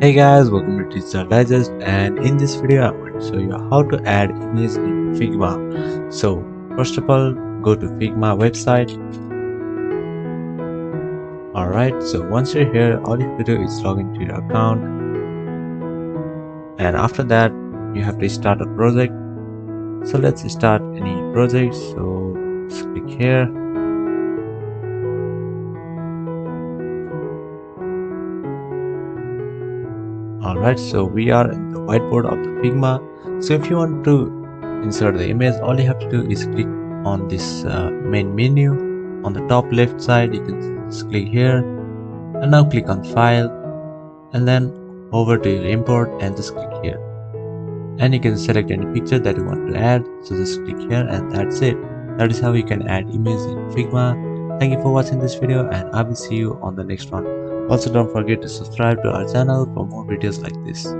Hey guys, welcome to Digital Digest, and in this video I'm going to show you how to add images in Figma. So first of all, go to Figma website. Alright, so once you're here, all you have to do is log into your account, and after that you have to start a project. So let's start any project. So just click here. Alright, so we are in the whiteboard of the Figma. So if you want to insert the image, all you have to do is click on this main menu. On the top left side, you can just click here, and now click on File, and then over to your import and just click here. And you can select any picture that you want to add, so just click here, and that's it. That is how you can add images in Figma. Thank you for watching this video, and I will see you on the next one. Also, don't forget to subscribe to our channel for more videos like this.